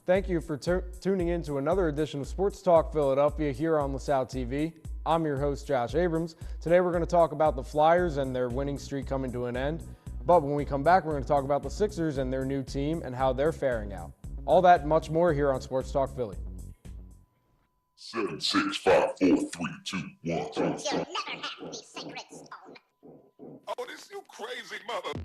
Thank you for tuning in to another edition of Sports Talk Philadelphia here on LaSalle TV. I'm your host, Josh Abrams. Today we're going to talk about the Flyers and their winning streak coming to an end. But when we come back, we're going to talk about the Sixers and their new team and how they're faring out. All that and much more here on Sports Talk Philly. 7, 6, 5, 4, 3, 2, 1. You'll never have the sacred stone. Oh, this you crazy mother.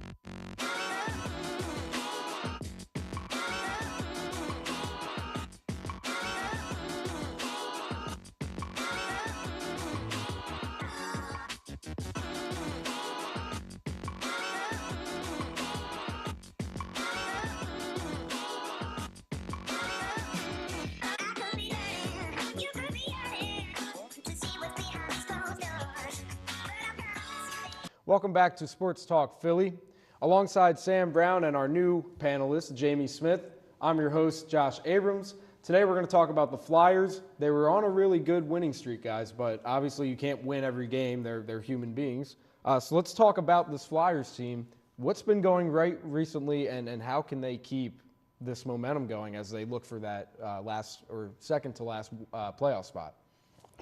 Welcome back to Sports Talk Philly. Alongside Sam Brown and our new panelist, Jamie Smith, I'm your host, Josh Abrams. Today we're going to talk about the Flyers. They were on a really good winning streak, guys, but obviously you can't win every game. They're human beings. So let's talk about this Flyers team. What's been going right recently, and how can they keep this momentum going as they look for that last or second to last playoff spot?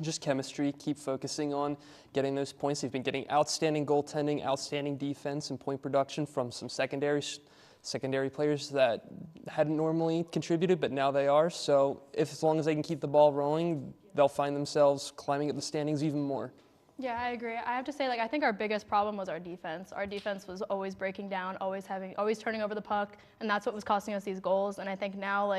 Just chemistry, keep focusing on getting those points. They've been getting outstanding goaltending, outstanding defense, and point production from some secondary players that hadn't normally contributed, but now they are. So as long as they can keep the ball rolling, they'll find themselves climbing up the standings even more. Yeah, I agree. I have to say, I think our biggest problem was our defense. Our defense was always breaking down, always turning over the puck, and that's what was costing us these goals. And I think now,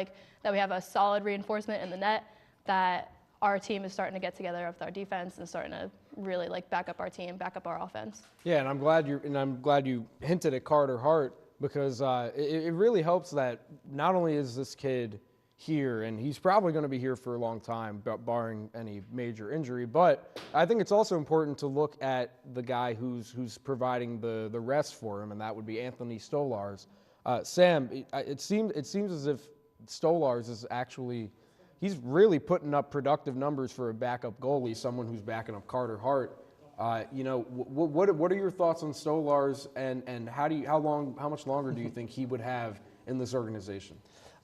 that we have a solid reinforcement in the net, that our team is starting to get together with our defense and starting to really back up our team, back up our offense. Yeah, and I'm glad you hinted at Carter Hart, because it really helps that not only is this kid here, and he's probably going to be here for a long time, barring any major injury, but I think it's also important to look at the guy who's providing the rest for him, and that would be Anthony Stolarz. Sam, it seems as if Stolarz is actually – he's really putting up productive numbers for a backup goalie, someone who's backing up Carter Hart. What are your thoughts on Stolarz, and how much longer do you think he would have in this organization?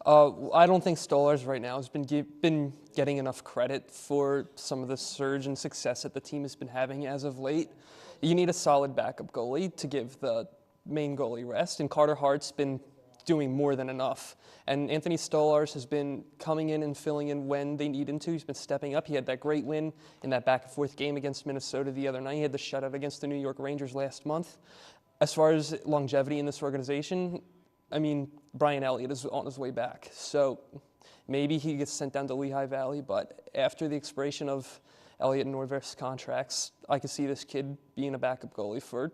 I don't think Stolarz right now has been getting enough credit for some of the surge and success that the team has been having as of late. You need a solid backup goalie to give the main goalie rest, and Carter Hart's been doing more than enough. And Anthony Stolarz has been coming in and filling in when they need him to. He's been stepping up. He had that great win in that back-and-forth game against Minnesota the other night. He had the shutout against the New York Rangers last month. As far as longevity in this organization, I mean, Brian Elliott is on his way back. So maybe he gets sent down to Lehigh Valley, but after the expiration of Elliott and Norvest's contracts, I could see this kid being a backup goalie for a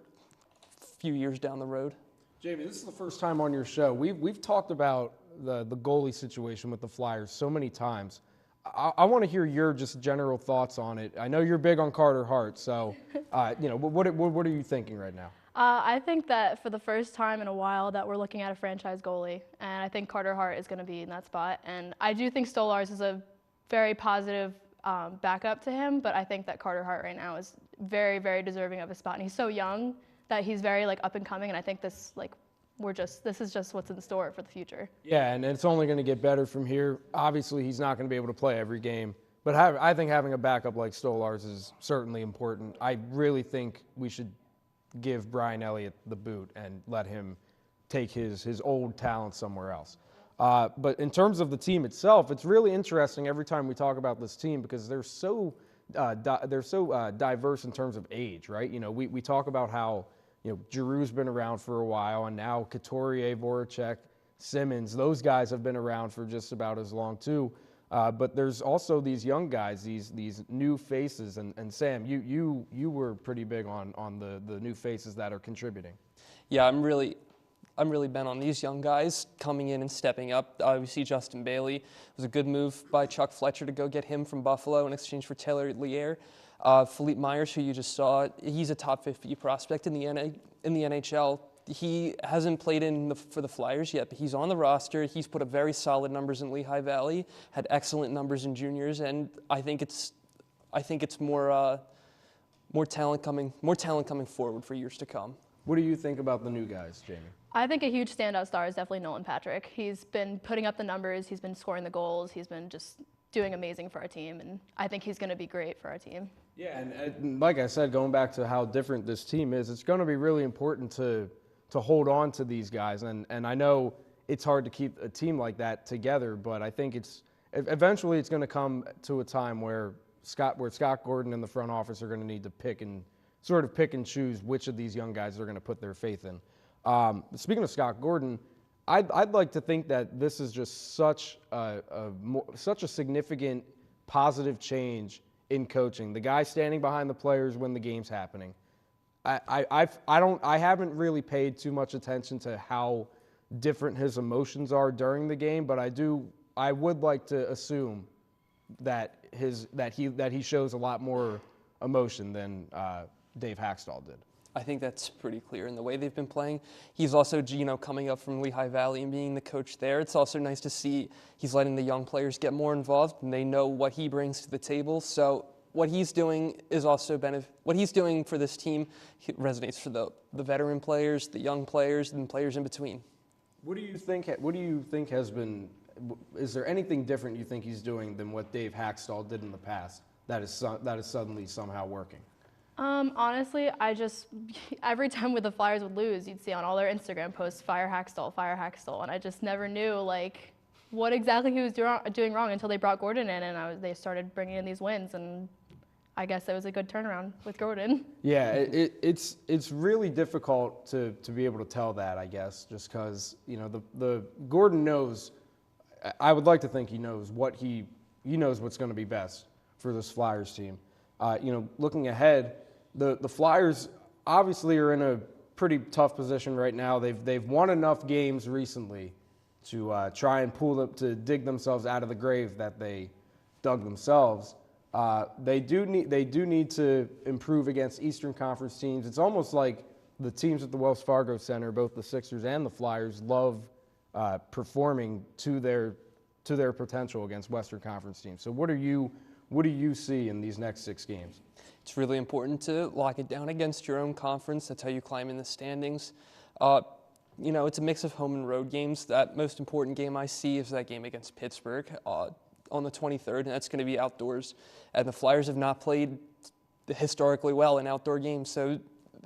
few years down the road. Jamie, this is the first time on your show. We've talked about the goalie situation with the Flyers so many times. I want to hear your just general thoughts on it. I know you're big on Carter Hart, so what are you thinking right now? I think that for the first time in a while that we're looking at a franchise goalie, and I think Carter Hart is going to be in that spot. And I do think Stolarz is a very positive backup to him, but I think that Carter Hart right now is very, very deserving of a spot, and he's so young that he's very up and coming, and I think this is just what's in store for the future. Yeah, and it's only going to get better from here. Obviously, he's not going to be able to play every game, but I think having a backup like Stolarz is certainly important. I really think we should give Brian Elliott the boot and let him take his old talent somewhere else. But in terms of the team itself, it's really interesting every time we talk about this team because they're so diverse in terms of age, right? We talk about how Giroux's been around for a while, and now Couturier, Voracek, Simmons, those guys have been around for just about as long too. But there's also these young guys, these new faces, and Sam, you were pretty big on the new faces that are contributing. Yeah, I'm really bent on these young guys coming in and stepping up. We see Justin Bailey. It was a good move by Chuck Fletcher to go get him from Buffalo in exchange for Taylor Lear. Philippe Myers, who you just saw, he's a top 50 prospect in the NHL. He hasn't played for the Flyers yet, but he's on the roster. He's put up very solid numbers in Lehigh Valley, had excellent numbers in juniors, and I think it's more talent coming forward for years to come. What do you think about the new guys, Jamie? I think a huge standout star is definitely Nolan Patrick. He's been putting up the numbers, he's been scoring the goals, he's been just doing amazing for our team, and I think he's going to be great for our team. Yeah, and like I said, going back to how different this team is, it's going to be really important to hold on to these guys. And I know it's hard to keep a team like that together, but I think eventually it's going to come to a time where Scott Gordon and the front office are going to need to pick and choose which of these young guys they're going to put their faith in. Speaking of Scott Gordon, I'd like to think that this is just such a significant positive change in coaching. The guy standing behind the players when the game's happening. I haven't really paid too much attention to how different his emotions are during the game, but I would like to assume that he shows a lot more emotion than Dave Hackstall did. I think that's pretty clear in the way they've been playing. He's also, coming up from Lehigh Valley and being the coach there. It's also nice to see he's letting the young players get more involved, and they know what he brings to the table. So what he's doing is also what he's doing for this team resonates for the veteran players, the young players, and players in between. What do you think has been? Is there anything different you think he's doing than what Dave Hackstall did in the past that is suddenly somehow working? Honestly, every time the Flyers would lose, you'd see on all their Instagram posts, fire Hackstall, and I just never knew, what exactly he was doing wrong until they brought Gordon in, and they started bringing in these wins, and I guess it was a good turnaround with Gordon. Yeah, it's really difficult to be able to tell that, I guess, just because, the Gordon knows, I would like to think he knows he knows what's going to be best for this Flyers team. Looking ahead, the Flyers obviously are in a pretty tough position right now. They've won enough games recently to try and to dig themselves out of the grave that they dug themselves. They do need to improve against Eastern Conference teams. It's almost like the teams at the Wells Fargo Center, both the Sixers and the Flyers, love performing to their potential against Western Conference teams. So what do you see in these next 6 games? It's really important to lock it down against your own conference. That's how you climb in the standings. It's a mix of home and road games. That most important game I see is that game against Pittsburgh on the 23rd, and that's going to be outdoors. And the Flyers have not played historically well in outdoor games, so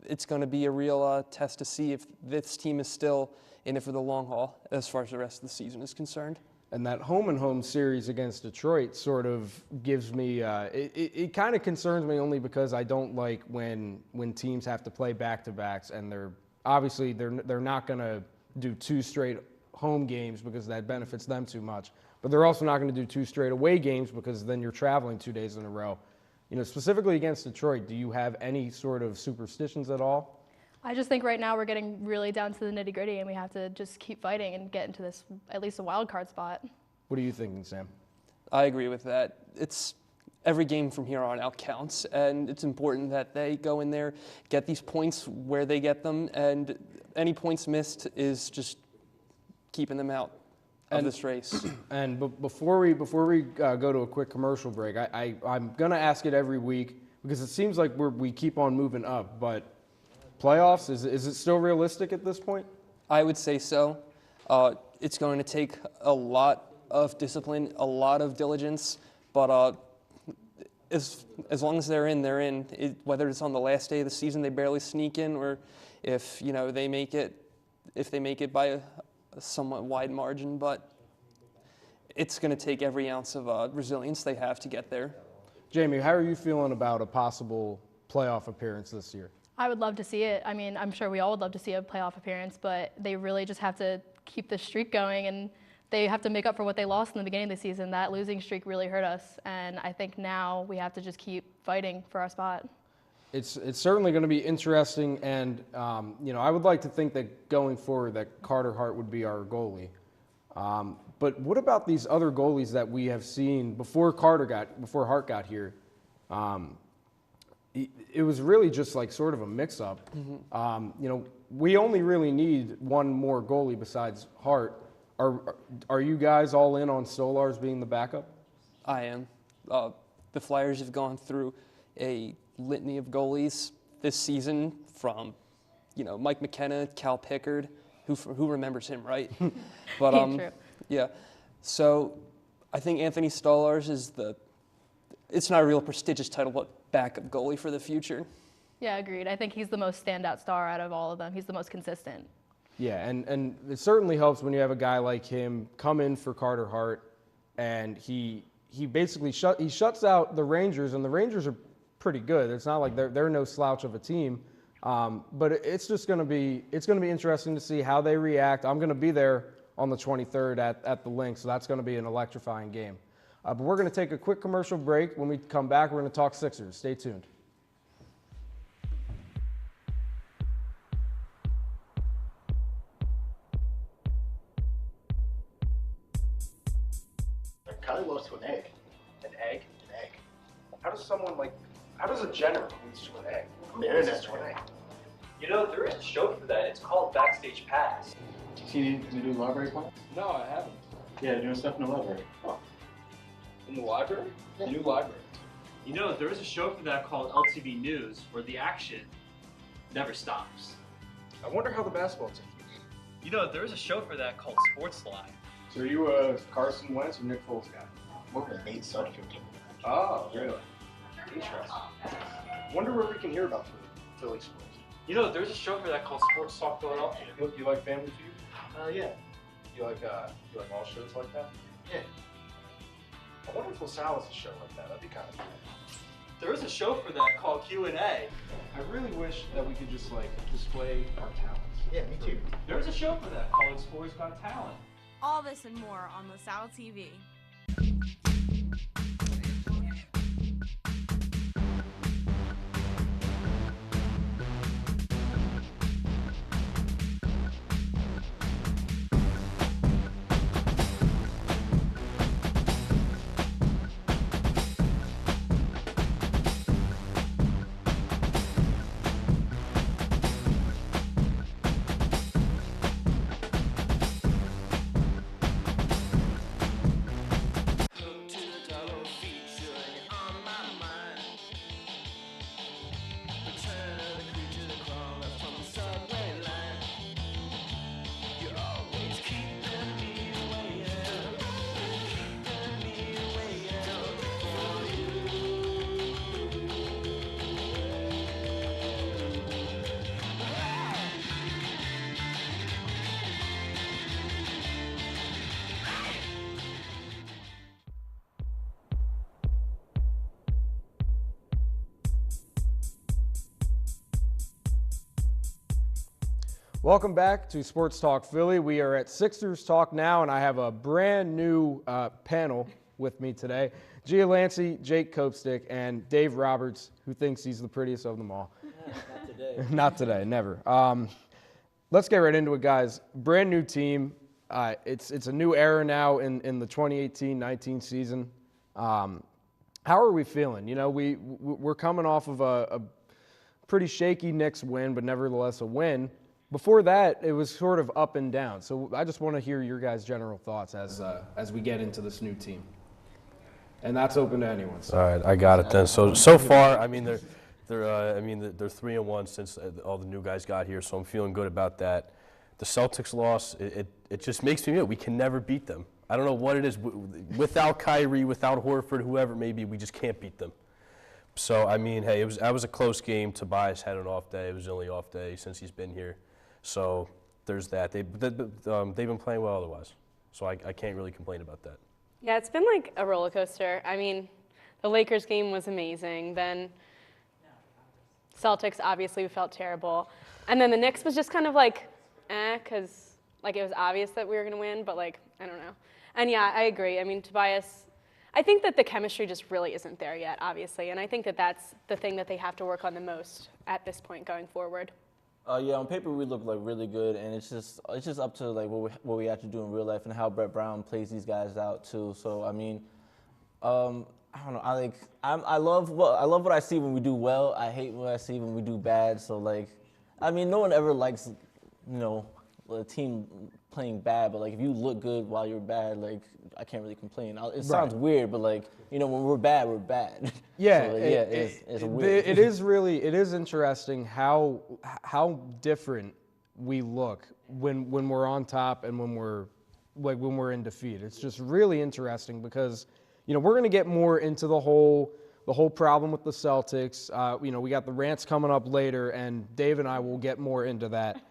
it's going to be a real test to see if this team is still in it for the long haul as far as the rest of the season is concerned. And that home series against Detroit sort of gives me it kind of concerns me only because I don't like when teams have to play back-to-backs, and they're not going to do 2 straight home games because that benefits them too much. But they're also not going to do 2 straight away games because then you're traveling 2 days in a row. Specifically against Detroit, do you have any sort of superstitions at all? I just think right now we're getting really down to the nitty-gritty, and we have to just keep fighting and get into this, at least a wild card spot. What are you thinking, Sam? I agree with that. Every game from here on out counts, and it's important that they go in there, get these points where they get them, and any points missed is just keeping them out of this race. And before we go to a quick commercial break, I'm going to ask it every week because it seems like we keep on moving up, but playoffs, is it still realistic at this point? I would say so. It's going to take a lot of discipline, a lot of diligence, but as long as they're in, they're in. Whether it's on the last day of the season they barely sneak in, or if they make it by a somewhat wide margin, but it's going to take every ounce of resilience they have to get there. Jamie, how are you feeling about a possible playoff appearance this year? I would love to see it. I mean, I'm sure we all would love to see a playoff appearance, but they really just have to keep the streak going, and they have to make up for what they lost in the beginning of the season. That losing streak really hurt us, and I think now we have to just keep fighting for our spot. It's certainly going to be interesting, and I would like to think that going forward that Carter Hart would be our goalie. But what about these other goalies that we have seen before Hart got here? It was really just like sort of a mix-up. Mm-hmm. We only really need one more goalie besides Hart. Are you guys all in on Stolarz being the backup? I am. The Flyers have gone through a litany of goalies this season from, Mike McKenna, Cal Pickard, who remembers him, right? But True. yeah. So I think Anthony Stolarz is it's not a real prestigious title, but backup goalie for the future. Yeah, agreed. I think he's the most standout star out of all of them. He's the most consistent. Yeah, and it certainly helps when you have a guy like him come in for Carter Hart, and he basically shuts out the Rangers, and the Rangers are pretty good. It's not like they're no slouch of a team, but it's going to be interesting to see how they react. I'm going to be there on the 23rd at the Link, so that's going to be an electrifying game. But we're going to take a quick commercial break. When we come back, we're going to talk Sixers. Stay tuned. Kylie loves to an egg. An egg? An egg. How does a general lose to an egg? The internet to an egg. You know, there is a show for that. It's called Backstage Pass. See the new library plans? No, I haven't. Yeah, they're doing stuff in the library. Oh. In the library? The new library. You know, there is a show for that called LTV News where the action never stops. I wonder how the basketball team is. You know, there is a show for that called SportsTalk. So are you a Carson Wentz or Nick Foles guy? More of a Nate Sudfeld team. Oh, really? Interesting. Wonder where we can hear about Philly sports. You know, there's a show for that called SportsTalk Philadelphia. You like Family Feud? Yeah. You like all shows like that? Yeah. I wonder if LaSalle has a show like that. That'd be kind of cool. There is a show for that called Q&A. I really wish that we could just display our talents. Yeah, me too. There's a show for that called Explorers Got Talent. All this and more on LaSalle TV. Welcome back to Sports Talk Philly. We are at Sixers Talk now, and I have a brand new panel with me today. Gia Lancey, Jake Copestick, and Dave Roberts, who thinks he's the prettiest of them all. Not today. Not today, never. Let's get right into it, guys. Brand new team. It's a new era now in the 2018-19 season. How are we feeling? You know, we're coming off of a pretty shaky Knicks win, but nevertheless a win. Before that, it was sort of up and down. So I just want to hear your guys' general thoughts as we get into this new team. And that's open to anyone. So. All right, I got it then. So far, I mean they're 3-1 since all the new guys got here, so I'm feeling good about that. The Celtics loss, it just makes me we can never beat them. I don't know what it is. Without Kyrie, without Horford, whoever it may be, we just can't beat them. So I mean, hey, that was a close game. Tobias had an off day. It was the only off day since he's been here. So there's that. They've been playing well otherwise. So I can't really complain about that. Yeah, it's been like a roller coaster. I mean, the Lakers game was amazing. Then Celtics, obviously, we felt terrible. And then the Knicks was just kind of like, because like it was obvious that we were going to win, but like, I don't know. And yeah, I agree. I mean, Tobias, I think that the chemistry just really isn't there yet, obviously. And I think that that's the thing that they have to work on the most at this point going forward. Yeah, on paper we look like really good, and it's just up to like what we actually do in real life and how Brett Brown plays these guys out too. So I mean, I don't know. I love what I see when we do well. I hate what I see when we do bad. So like, I mean, no one ever likes, you know, a team playing bad. But like, if you look good while you're bad, like I can't really complain. It sounds weird, but like, you know, when we're bad, we're bad. Yeah, so, like, it's weird. It is interesting how different we look when we're on top and when we're in defeat. It's just really interesting because, we're going to get more into the whole problem with the Celtics. We got the Rants coming up later, and Dave and I will get more into that.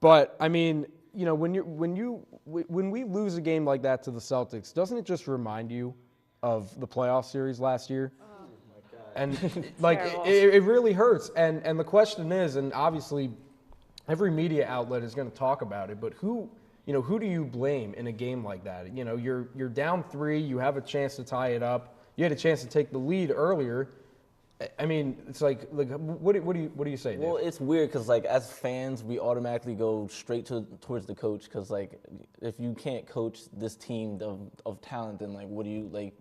But I mean, when we lose a game like that to the Celtics, doesn't it just remind you of the playoff series last year? Oh my God. And like it really hurts. And the question is, and obviously every media outlet is going to talk about it, but who do you blame in a game like that? You're down 3, you have a chance to tie it up. You had a chance to take the lead earlier. I mean, it's like what do you say, Dave? Well, it's weird because as fans, we automatically go straight towards the coach because if you can't coach this team of talent, then what do you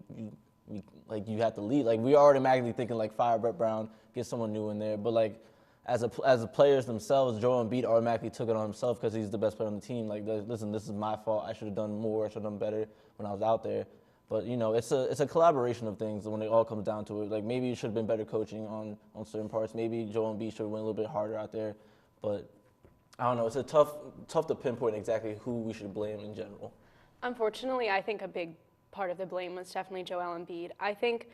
you have to lead. We are automatically thinking fire Brett Brown, get someone new in there. But as the players themselves, Joel Embiid automatically took it on himself because he's the best player on the team. Listen, this is my fault. I should have done more. I should have done better when I was out there. But it's a collaboration of things when it all comes down to it. Maybe it should have been better coaching on certain parts. Maybe Joel Embiid should have went a little bit harder out there. But I don't know. It's tough to pinpoint exactly who we should blame in general. Unfortunately, I think a big part of the blame was definitely Joel Embiid. I think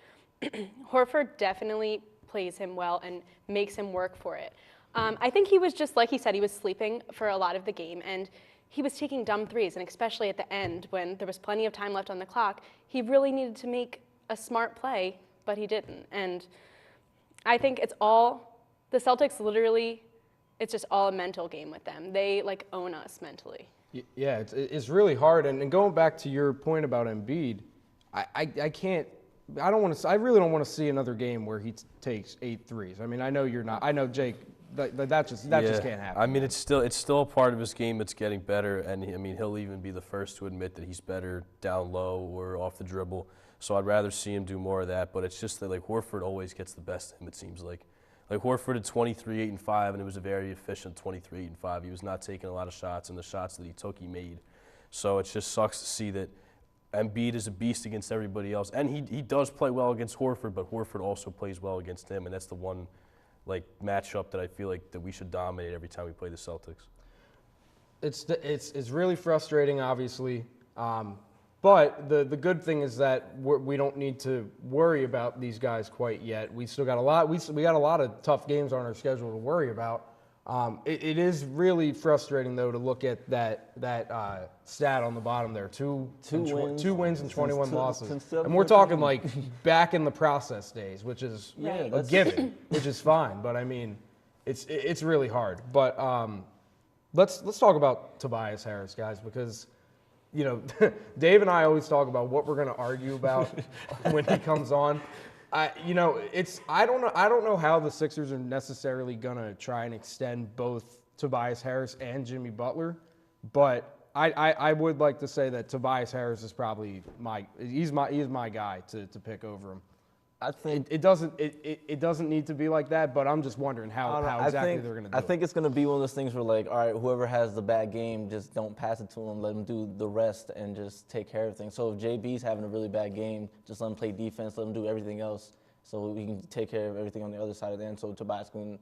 Horford definitely plays him well and makes him work for it. I think he was just like he said, he was sleeping for a lot of the game, and he was taking dumb threes, and especially at the end when there was plenty of time left on the clock, he really needed to make a smart play, but he didn't. And I think the Celtics literally, it's just all a mental game with them. They own us mentally. Yeah, it's really hard. And going back to your point about Embiid, I really don't want to see another game where he takes 8 threes. I mean, I know you're not. I know Jake. That just can't happen. I mean, it's still a part of his game that's getting better, and he'll even be the first to admit that he's better down low or off the dribble. So I'd rather see him do more of that. But it's just that Horford always gets the best of him. It seems like Horford had 23, 8, and 5, and it was a very efficient 23, 8, and 5. He was not taking a lot of shots, and the shots that he took, he made. So it just sucks to see that Embiid is a beast against everybody else, and he does play well against Horford, but Horford also plays well against him, and that's the one matchup that I feel that we should dominate every time we play the Celtics. It's really frustrating, obviously, but the good thing is that we don't need to worry about these guys quite yet. We still got a lot. We got a lot of tough games on our schedule to worry about. It is really frustrating though to look at that stat on the bottom there: two wins and 21 losses, and we're talking back in the process days, which is a given, which is fine. But I mean, it's really hard. But let's talk about Tobias Harris, guys, because Dave and I always talk about what we're going to argue about when he comes on. I don't know how the Sixers are necessarily gonna try and extend both Tobias Harris and Jimmy Butler, but I would like to say that Tobias Harris is probably he's my guy to pick over him. I think it doesn't need to be like that, but I'm just wondering how exactly they're gonna do it. I think it's gonna be one of those things where all right, whoever has the bad game, just don't pass it to him, let him do the rest and just take care of things. So if JB's having a really bad game, just let him play defense, let him do everything else, so he can take care of everything on the other side of the end. So Tobias can,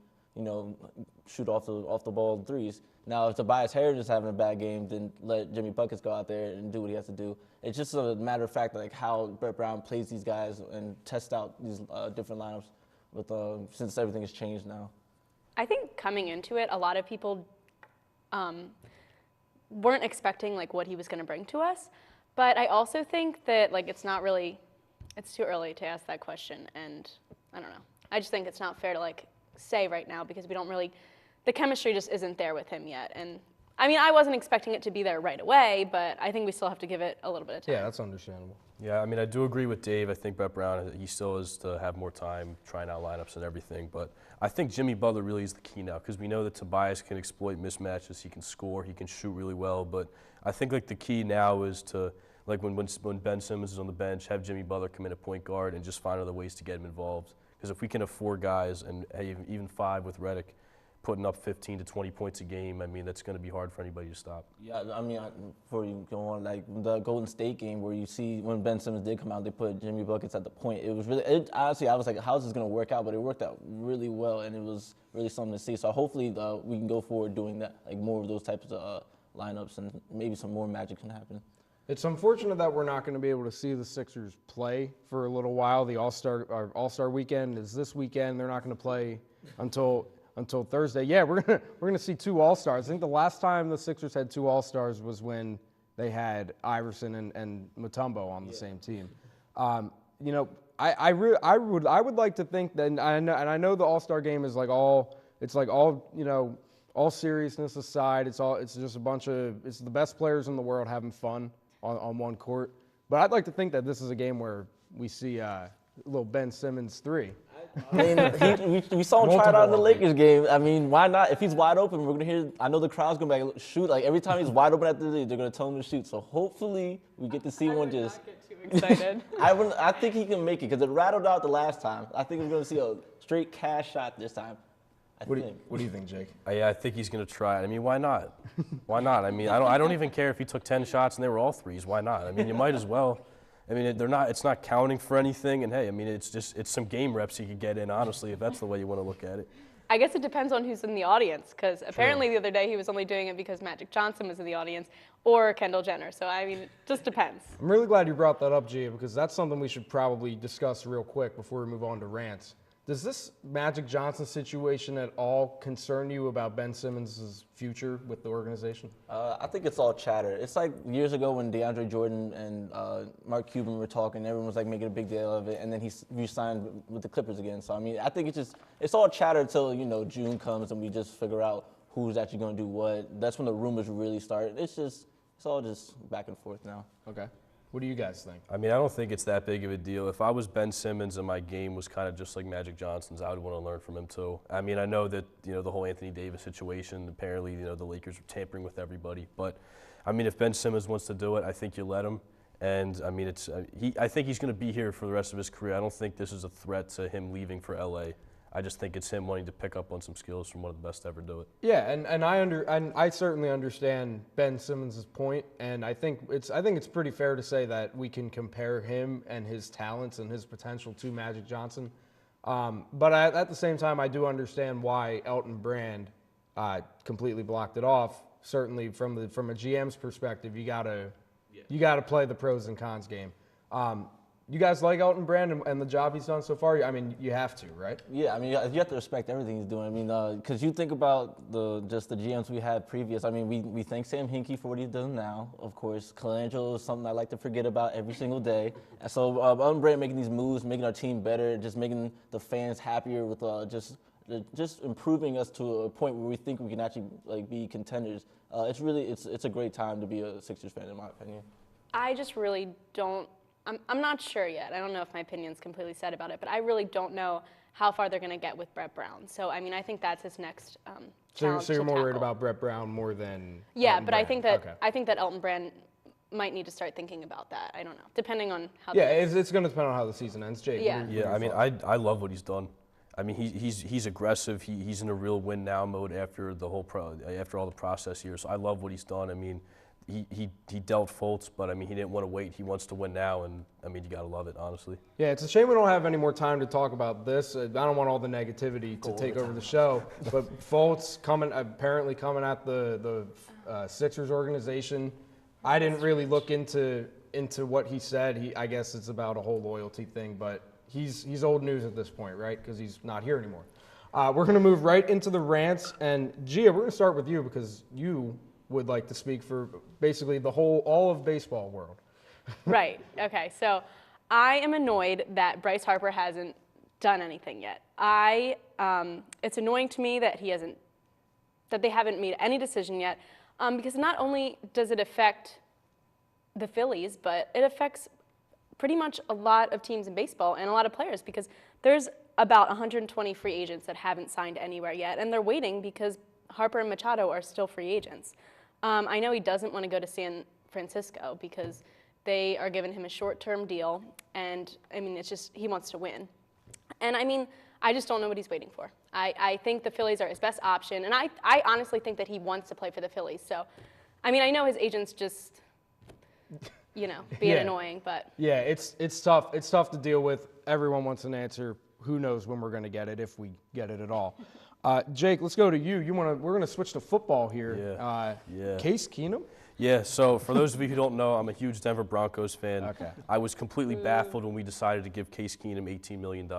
shoot off the ball threes. Now, if Tobias Harris is having a bad game, then let Jimmy Buckets go out there and do what he has to do. It's just a matter of fact, how Brett Brown plays these guys and test out these different lineups with since everything has changed now. I think coming into it, a lot of people weren't expecting what he was going to bring to us, but I also think that it's too early to ask that question, and I don't know. I just think it's not fair to say right now because we don't really. The chemistry just isn't there with him yet. And I mean, I wasn't expecting it to be there right away, but I think we still have to give it a little bit of time. Yeah, that's understandable. Yeah, I mean, I do agree with Dave. I think Brett Brown, he still is to have more time trying out lineups and everything. But I think Jimmy Butler really is the key now because we know that Tobias can exploit mismatches. He can score. He can shoot really well. But I think the key now is to, when Ben Simmons is on the bench, have Jimmy Butler come in at point guard and just find other ways to get him involved. Because if we can have 4 guys and even 5 with Redick, putting up 15 to 20 points a game. I mean, that's going to be hard for anybody to stop. Yeah, I mean, before you go on, like the Golden State game where you see when Ben Simmons did come out, they put Jimmy buckets at the point. It was really, honestly, I was like, how's this going to work out? But it worked out really well, and it was really something to see. So hopefully we can go forward doing that, like more of those types of lineups, and maybe some more magic can happen. It's unfortunate that we're not going to be able to see the Sixers play for a little while. The All-Star weekend is this weekend. They're not going to play until Thursday. Yeah, we're gonna see 2 All-Stars. I think the last time the Sixers had 2 All-Stars was when they had Iverson and Mutombo on the same team. You know, I would like to think that, and I know the All-Star game is like all you know, all seriousness aside, it's just it's the best players in the world having fun on one court. But I'd like to think that this is a game where we see a little Ben Simmons 3. I mean, we saw him try it out in the Lakers game. I mean, why not? If he's wide open, we're going to hear, I know the crowd's going to be like, shoot. Like, every time he's wide open at the league, they're going to tell him to shoot. So hopefully we get to see one just. Not get too excited. I think he can make it because it rattled out the last time. I think we're going to see a straight cash shot this time. What do you think, Jake? I think he's going to try it. I mean, why not? Why not? I mean, I don't even care if he took 10 shots and they were all threes. Why not? I mean, you might as well. I mean, it's not counting for anything, and hey, I mean, it's some game reps you could get in, honestly, if that's the way you want to look at it. I guess it depends on who's in the audience, because apparently the other day he was only doing it because Magic Johnson was in the audience or Kendall Jenner. So, I mean, it just depends. I'm really glad you brought that up, Gia, because that's something we should probably discuss real quick before we move on to rants. Does this Magic Johnson situation at all concern you about Ben Simmons' future with the organization? I think it's all chatter. It's like years ago when DeAndre Jordan and Mark Cuban were talking, everyone was like making a big deal of it, and then he re-signed with the Clippers again. So I mean, I think it's all chatter until June comes and we just figure out who's actually going to do what. That's when the rumors really start. It's all just back and forth now. Okay. What do you guys think? I mean, I don't think it's that big of a deal. If I was Ben Simmons and my game was kind of just like Magic Johnson's, I would want to learn from him too. I mean, I know that, the whole Anthony Davis situation, apparently, the Lakers are tampering with everybody. But, I mean, if Ben Simmons wants to do it, I think you let him. And, I mean, I think he's going to be here for the rest of his career. I don't think this is a threat to him leaving for L.A. I just think it's him wanting to pick up on some skills from one of the best to ever do it. Yeah, and I certainly understand Ben Simmons' point, and I think it's pretty fair to say that we can compare him and his talents and his potential to Magic Johnson. But at the same time, I do understand why Elton Brand completely blocked it off. Certainly, from a GM's perspective, you gotta play the pros and cons game. You guys like Elton Brand and the job he's done so far? I mean, you have to, right? Yeah, I mean, you have to respect everything he's doing. I mean, because you think about the GMs we had previous. I mean, we thank Sam Hinkie for what he's done now. Of course, Colangelo is something I like to forget about every single day. And so Elton Brand making these moves, making our team better, just making the fans happier with just improving us to a point where we think we can actually be contenders. It's a great time to be a Sixers fan, in my opinion. I just really don't. I'm not sure yet. I don't know if my opinion's completely set about it, but I really don't know how far they're going to get with Brett Brown. So, I mean, I think that's his next challenge. So you're more tackle. worried about Brett Brown more than Elton Brand. Okay. I think that Elton Brand might need to start thinking about that. I don't know, depending on how. Yeah, it's going to depend on how the season ends, Jake. Yeah. I mean, I love what he's done. I mean, he's aggressive. He's in a real win now mode after after all the process here. So I love what he's done. I mean. He dealt Fultz, but I mean he didn't want to wait. He wants to win now, and I mean you gotta love it, honestly. Yeah, it's a shame we don't have any more time to talk about this. I don't want all the negativity to take over the show. But Fultz apparently coming at the Sixers organization. I didn't really look into what he said. I guess it's about a whole loyalty thing, but he's old news at this point, right? Because he's not here anymore. We're gonna move right into the rants, and Gia, we're gonna start with you because you would like to speak for basically all of baseball world. Right. Okay. So I am annoyed that Bryce Harper hasn't done anything yet. It's annoying to me that they haven't made any decision yet, because not only does it affect the Phillies, but it affects pretty much a lot of teams in baseball and a lot of players, because there's about 120 free agents that haven't signed anywhere yet, and they're waiting because Harper and Machado are still free agents. I know he doesn't want to go to San Francisco because they are giving him a short-term deal, and I mean, it's just he wants to win. And I mean, I just don't know what he's waiting for. I think the Phillies are his best option, and I honestly think that he wants to play for the Phillies. So, I mean, I know his agent's just, being annoying, but. Yeah, it's tough. It's tough to deal with. Everyone wants an answer. Who knows when we're going to get it, if we get it at all. Jake, let's go to you. We're going to switch to football here. Yeah. Case Keenum? Yeah, so for those of you who don't know, I'm a huge Denver Broncos fan. Okay. I was completely baffled when we decided to give Case Keenum $18 million.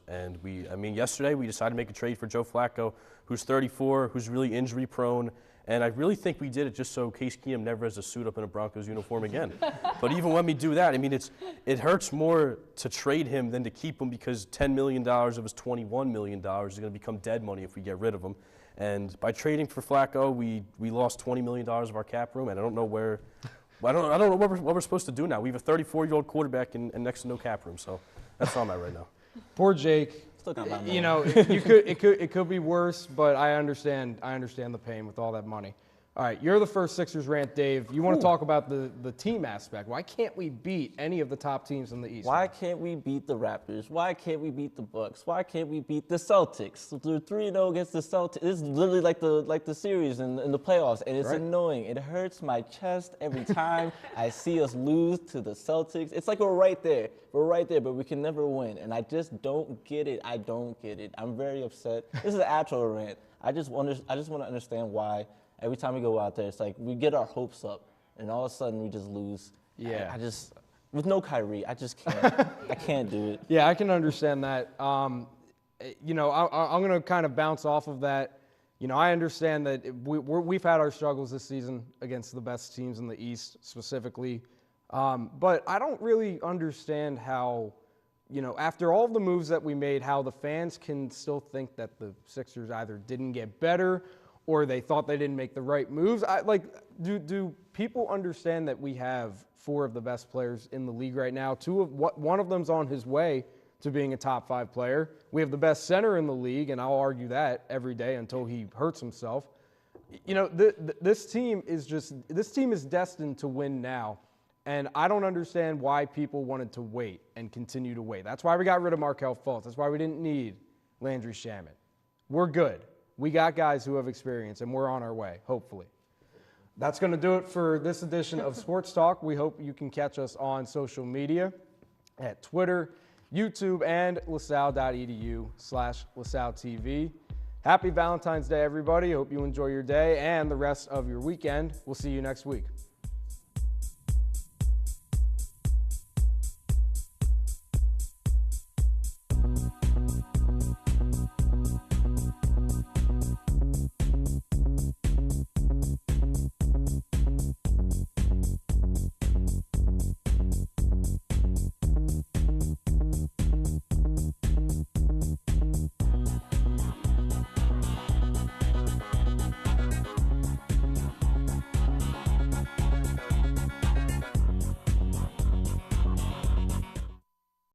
And yesterday we decided to make a trade for Joe Flacco, who's 34, who's really injury prone. And I really think we did it just so Case Keenum never has to suit up in a Broncos uniform again. But even when we do that, I mean, it hurts more to trade him than to keep him, because $10 million of his $21 million is going to become dead money if we get rid of him. And by trading for Flacco, we lost $20 million of our cap room, and I don't know what we're supposed to do now. We have a 34-year-old quarterback and next to no cap room, so that's all I'm at right now. Poor Jake. Still got my money. It could be worse, but I understand the pain with all that money. All right, you're the first Sixers rant, Dave. You want to talk about the team aspect. Why can't we beat any of the top teams in the East? Why can't we beat the Raptors? Why can't we beat the Bucks? Why can't we beat the Celtics? They're 3-0 against the Celtics. This is literally like the series in the playoffs, and it's annoying. It hurts my chest every time I see us lose to the Celtics. It's like we're right there. We're right there, but we can never win, and I just don't get it. I don't get it. I'm very upset. This is an actual rant. I just want to understand why. Every time we go out there, it's like we get our hopes up, and all of a sudden we just lose. Yeah. With no Kyrie, I just can't. I can't do it. Yeah, I can understand that. I'm going to kind of bounce off of that. I understand that we've had our struggles this season against the best teams in the East specifically. But I don't really understand how, after all the moves that we made, how the fans can still think that the Sixers either didn't get better or they thought they didn't make the right moves. Do people understand that we have 4 of the best players in the league right now? One of them's on his way to being a top 5 player. We have the best center in the league, and I'll argue that every day until he hurts himself. This team is destined to win now, and I don't understand why people wanted to wait and continue to wait. That's why we got rid of Markelle Fultz. That's why we didn't need Landry Shamet. We're good. We got guys who have experience, and we're on our way, hopefully. That's going to do it for this edition of Sports Talk. We hope you can catch us on social media at Twitter, YouTube, and lasalle.edu/LaSalleTV. Happy Valentine's Day, everybody. Hope you enjoy your day and the rest of your weekend. We'll see you next week.